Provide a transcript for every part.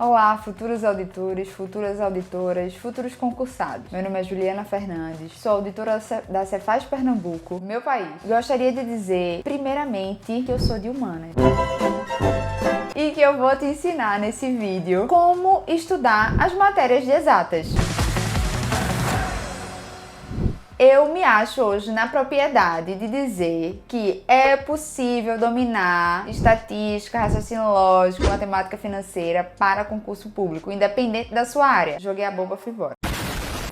Olá, futuros auditores, futuras auditoras, futuros concursados. Meu nome é Juliana Fernandes, sou auditora da Cefaz Pernambuco, meu país. Gostaria de dizer, primeiramente, que eu sou de humanas. E que eu vou te ensinar nesse vídeo como estudar as matérias de exatas. Eu me acho hoje na propriedade de dizer que é possível dominar estatística, raciocínio lógico, matemática financeira para concurso público, independente da sua área. Joguei a bomba, fui embora.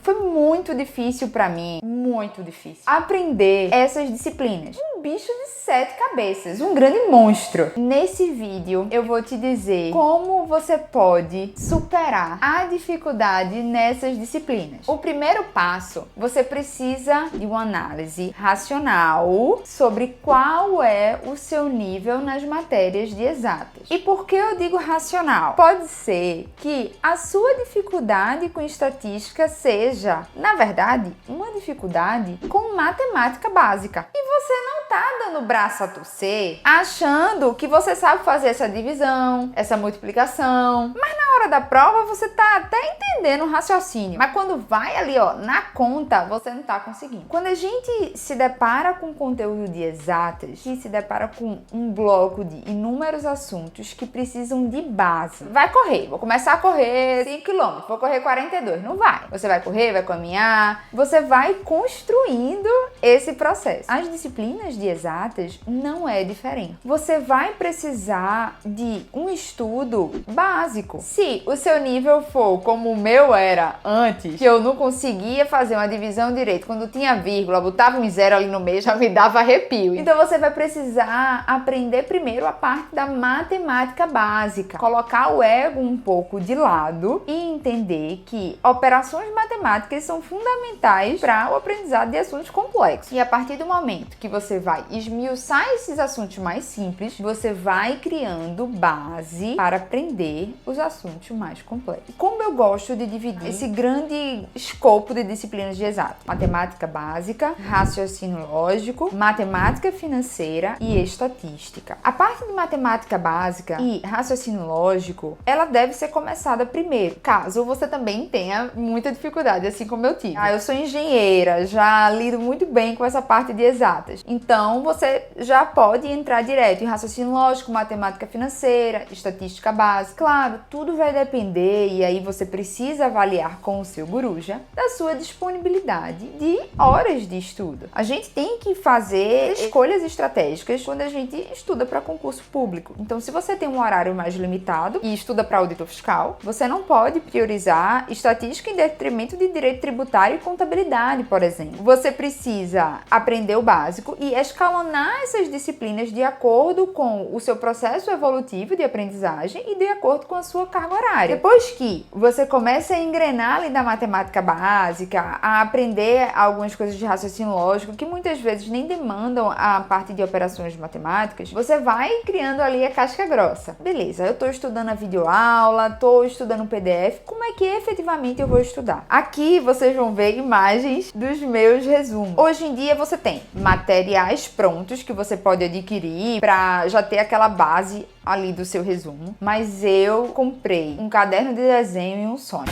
Foi muito difícil pra mim, muito difícil, aprender essas disciplinas. Um bicho de 7 cabeças, um grande monstro. Nesse vídeo eu vou te dizer como você pode superar a dificuldade nessas disciplinas. O primeiro passo, você precisa de uma análise racional sobre qual é o seu nível nas matérias de exatas. E por que eu digo racional? Pode ser que a sua dificuldade com estatística seja, na verdade, uma dificuldade com matemática básica. E você não tá dando braço a torcer achando que você sabe fazer essa divisão, essa multiplicação, mas na hora da prova você tá até entendendo o raciocínio, mas quando vai ali, ó, na conta, você não tá conseguindo. Quando a gente se depara com conteúdo de exatas, que se depara com um bloco de inúmeros assuntos que precisam de base, vai correr, vou começar a correr 5 km, vou correr 42, não vai. Você vai correr, vai caminhar, você vai construindo esse processo. As disciplinas de exatas não é diferente. Você vai precisar de um estudo básico. Se o seu nível for como o meu era antes, que eu não conseguia fazer uma divisão direito, quando tinha vírgula, botava um zero ali no meio, já me dava arrepio. Então você vai precisar aprender primeiro a parte da matemática básica, colocar o ego um pouco de lado e entender que operações matemáticas são fundamentais para o aprendizado de assuntos complexos. E a partir do momento que você vai esmiuçar esses assuntos mais simples, você vai criando base para aprender os assuntos mais complexos. Como eu gosto de dividir esse grande escopo de disciplinas de exatas: matemática básica, raciocínio lógico, matemática financeira e estatística. A parte de matemática básica e raciocínio lógico, ela deve ser começada primeiro, caso você também tenha muita dificuldade, assim como eu tive. Eu sou engenheira, já lido muito bem com essa parte de exatas. Então, você já pode entrar direto em raciocínio lógico, matemática financeira, estatística básica. Claro, tudo vai depender, e aí você precisa avaliar com o seu guruja, da sua disponibilidade de horas de estudo. A gente tem que fazer escolhas estratégicas quando a gente estuda para concurso público. Então, se você tem um horário mais limitado e estuda para auditor fiscal, você não pode priorizar estatística em detrimento de direito tributário e contabilidade, por exemplo. Você precisa aprender o básico e escalonar essas disciplinas de acordo com o seu processo evolutivo de aprendizagem e de acordo com a sua carga horária. Depois que você começa a engrenar ali da matemática básica, a aprender algumas coisas de raciocínio lógico que muitas vezes nem demandam a parte de operações matemáticas, você vai criando ali a casca grossa. Beleza, eu estou estudando a videoaula, estou estudando o PDF, como é que efetivamente eu vou estudar? Aqui vocês vão ver imagens dos meus resumos. Hoje em dia você tem materiais prontos que você pode adquirir para já ter aquela base ali do seu resumo, mas eu comprei um caderno de desenho e um sonho,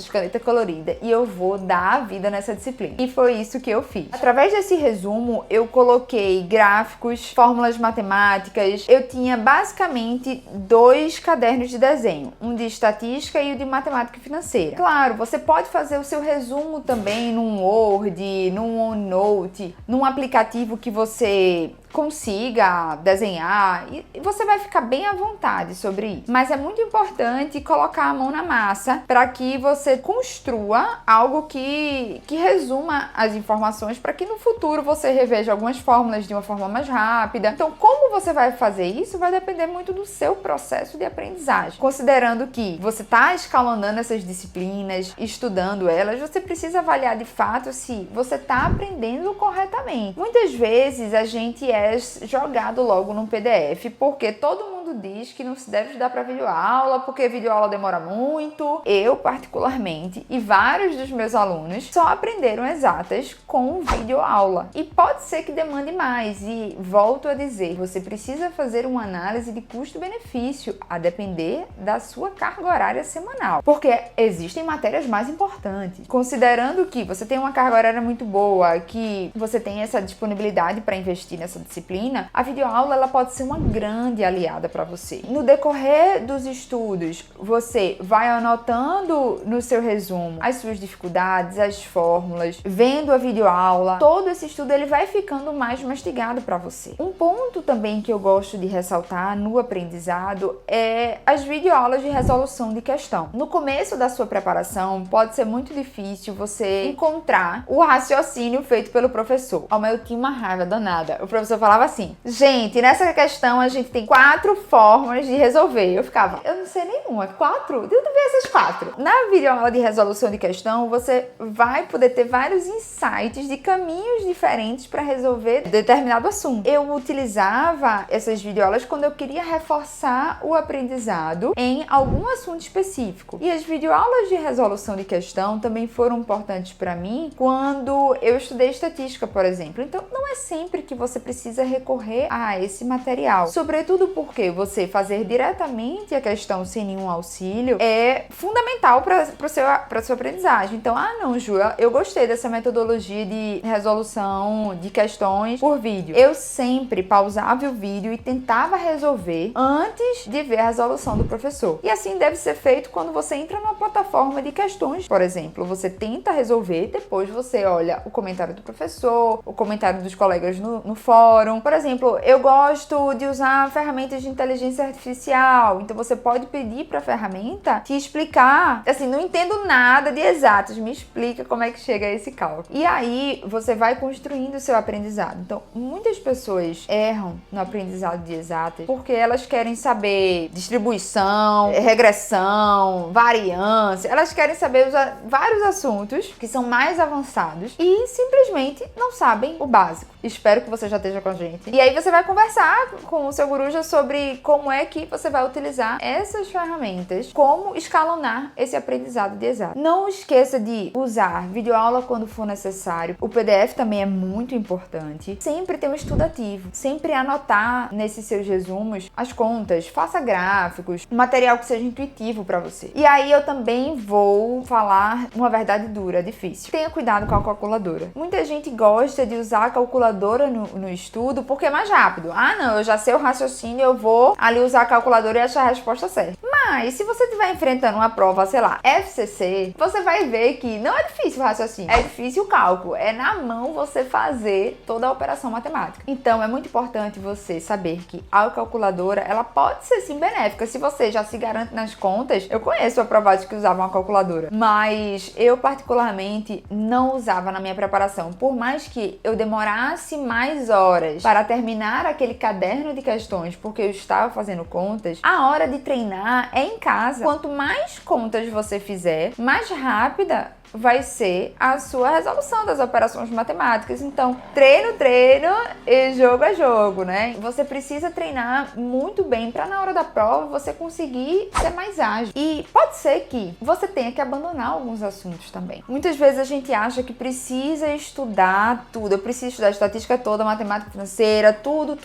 caneta colorida, e eu vou dar a vida nessa disciplina. E foi isso que eu fiz. Através desse resumo, eu coloquei gráficos, fórmulas matemáticas. Eu tinha basicamente 2 cadernos de desenho, um de estatística e o de matemática financeira. Claro, você pode fazer o seu resumo também num Word, num OneNote, num aplicativo que você consiga desenhar, e você vai ficar bem à vontade sobre isso. Mas é muito importante colocar a mão na massa para que você construa algo que resuma as informações, para que no futuro você reveja algumas fórmulas de uma forma mais rápida. Então, como você vai fazer isso vai depender muito do seu processo de aprendizagem. Considerando que você está escalonando essas disciplinas, estudando elas, você precisa avaliar de fato se você está aprendendo corretamente. Muitas vezes a gente é jogado logo num PDF, porque todo mundo mundo diz que não se deve estudar para videoaula, porque videoaula demora muito. Eu, particularmente, e vários dos meus alunos só aprenderam exatas com videoaula. E pode ser que demande mais. E volto a dizer, você precisa fazer uma análise de custo-benefício, a depender da sua carga horária semanal. Porque existem matérias mais importantes. Considerando que você tem uma carga horária muito boa, que você tem essa disponibilidade para investir nessa disciplina, a videoaula ela pode ser uma grande aliada para você. No decorrer dos estudos, você vai anotando no seu resumo as suas dificuldades, as fórmulas, vendo a videoaula. Todo esse estudo ele vai ficando mais mastigado para você. Um ponto também que eu gosto de ressaltar no aprendizado é as videoaulas de resolução de questão. No começo da sua preparação, pode ser muito difícil você encontrar o raciocínio feito pelo professor. Mas eu tinha uma raiva danada. O professor falava assim: gente, nessa questão a gente tem 4 formas de resolver. Eu ficava, eu não sei nenhuma. 4? De onde vem essas 4? Na videoaula de resolução de questão, você vai poder ter vários insights de caminhos diferentes para resolver determinado assunto. Eu utilizava essas videoaulas quando eu queria reforçar o aprendizado em algum assunto específico. E as videoaulas de resolução de questão também foram importantes para mim quando eu estudei estatística, por exemplo. Então, não é sempre que você precisa recorrer a esse material. Sobretudo porque você fazer diretamente a questão sem nenhum auxílio é fundamental para a sua aprendizagem. Então, não, Ju, eu gostei dessa metodologia de resolução de questões por vídeo. Eu sempre pausava o vídeo e tentava resolver antes de ver a resolução do professor. E assim deve ser feito quando você entra numa plataforma de questões, por exemplo. Você tenta resolver, depois você olha o comentário do professor, o comentário dos colegas no fórum. Por exemplo, eu gosto de usar ferramentas de inteligência artificial, então você pode pedir para a ferramenta te explicar, assim, não entendo nada de exatos, me explica como é que chega a esse cálculo. E aí você vai construindo o seu aprendizado. Então, muitas pessoas erram no aprendizado de exatas porque elas querem saber distribuição, regressão, variância, elas querem saber vários assuntos que são mais avançados e simplesmente não sabem o básico. Espero que você já esteja com a gente. E aí você vai conversar com o seu Coruja sobre como é que você vai utilizar essas ferramentas, como escalonar esse aprendizado de exato. Não esqueça de usar videoaula quando for necessário. O PDF também é muito importante. Sempre ter um estudo ativo. Sempre anotar nesses seus resumos as contas. Faça gráficos. Material que seja intuitivo para você. E aí eu também vou falar uma verdade dura, difícil. Tenha cuidado com a calculadora. Muita gente gosta de usar a calculadora no estudo porque é mais rápido. Não, eu já sei o raciocínio, eu vou ali usar a calculadora e achar a resposta certa. Mas se você estiver enfrentando uma prova, sei lá, FCC, você vai ver que não é difícil o raciocínio, é difícil o cálculo. É na mão você fazer toda a operação matemática. Então é muito importante você saber que a calculadora, ela pode ser sim benéfica. Se você já se garante nas contas, eu conheço aprovados que usavam a calculadora, mas eu particularmente não usava na minha preparação. Por mais que eu demorasse mais horas para terminar aquele caderno de questões porque eu estava fazendo contas, a hora de treinar é em casa. Quanto mais contas você fizer, mais rápida vai ser a sua resolução das operações matemáticas. Então, treino e jogo é jogo, né? Você precisa treinar muito bem para na hora da prova você conseguir ser mais ágil. E pode ser que você tenha que abandonar alguns assuntos também. Muitas vezes a gente acha que precisa estudar tudo. Eu preciso estudar estatística toda, matemática financeira, tudo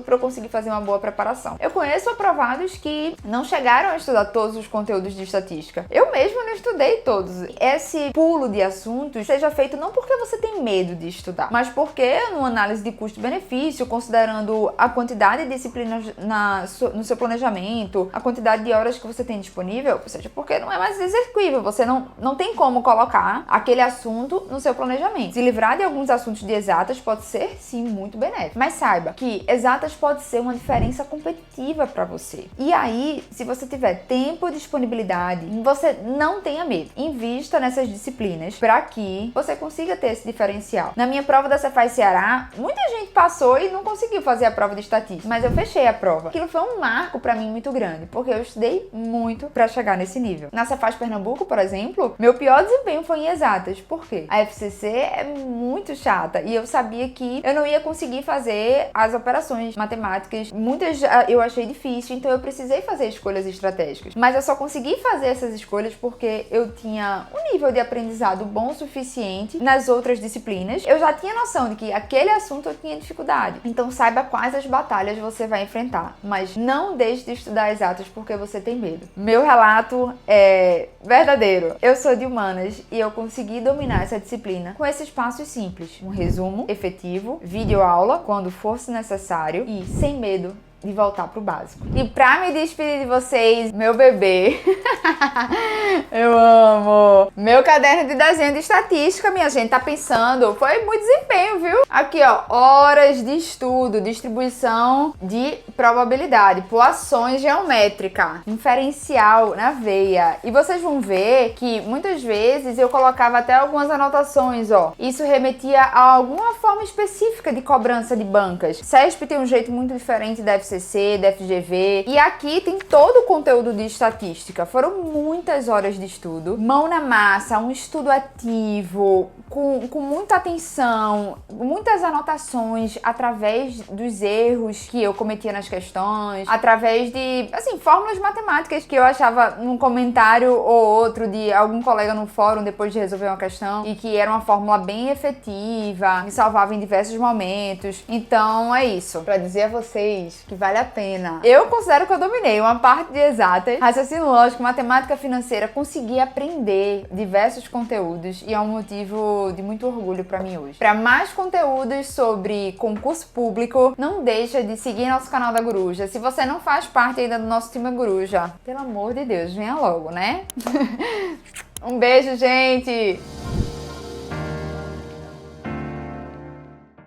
para eu conseguir fazer uma boa preparação. Eu conheço aprovados que não chegaram a estudar todos os conteúdos de estatística. Eu mesma não estudei todos. Esse pulo de assuntos seja feito não porque você tem medo de estudar, mas porque numa análise de custo-benefício, considerando a quantidade de disciplinas no seu planejamento, a quantidade de horas que você tem disponível, ou seja, porque não é mais execuível, você não tem como colocar aquele assunto no seu planejamento. Se livrar de alguns assuntos de exatas pode ser sim muito benéfico, mas saiba que exatas pode ser uma diferença competitiva para você. E aí, se você tiver tempo e disponibilidade, você não tenha medo. Invista nessas disciplinas para que você consiga ter esse diferencial. Na minha prova da Cefaz Ceará, muita gente passou e não conseguiu fazer a prova de estatística, mas eu fechei a prova. Aquilo foi um marco para mim muito grande, porque eu estudei muito para chegar nesse nível. Na Cefaz Pernambuco, por exemplo, meu pior desempenho foi em exatas. Por quê? A FCC é muito chata e eu sabia que eu não ia conseguir fazer as operações matemáticas. Muitas eu achei difícil, então eu precisei fazer escolhas estratégicas. Mas eu só consegui fazer essas escolhas porque eu tinha um nível de aprendizado bom o suficiente nas outras disciplinas. Eu já tinha noção de que aquele assunto eu tinha dificuldade. Então saiba quais as batalhas você vai enfrentar, mas não deixe de estudar exatas porque você tem medo. Meu relato é verdadeiro. Eu sou de humanas e eu consegui dominar essa disciplina com esses passos simples: um resumo efetivo, videoaula quando fosse necessário e sem medo de voltar pro básico. E pra me despedir de vocês, meu bebê, eu amo! Meu caderno de desenho de estatística, minha gente, tá pensando? Foi muito desempenho, viu? Aqui, ó, horas de estudo, distribuição de probabilidade, poações geométrica, inferencial na veia. E vocês vão ver que muitas vezes eu colocava até algumas anotações, ó. Isso remetia a alguma forma específica de cobrança de bancas. CESP tem um jeito muito diferente da FCC, da FGV, e aqui tem todo o conteúdo de estatística. Foram muitas horas de estudo, mão na massa, um estudo ativo, com muita atenção, muitas anotações através dos erros que eu cometia nas questões, através de, assim, fórmulas matemáticas que eu achava num comentário ou outro de algum colega no fórum depois de resolver uma questão e que era uma fórmula bem efetiva, me salvava em diversos momentos. Então é isso, pra dizer a vocês que vale a pena. Eu considero que eu dominei uma parte de exatas, raciocínio lógico, matemática financeira, consegui aprender diversos conteúdos e é um motivo de muito orgulho pra mim hoje. Para mais conteúdos sobre concurso público, não deixa de seguir nosso canal da Coruja. Se você não faz parte ainda do nosso time Coruja, pelo amor de Deus, venha logo, né? Um beijo, gente!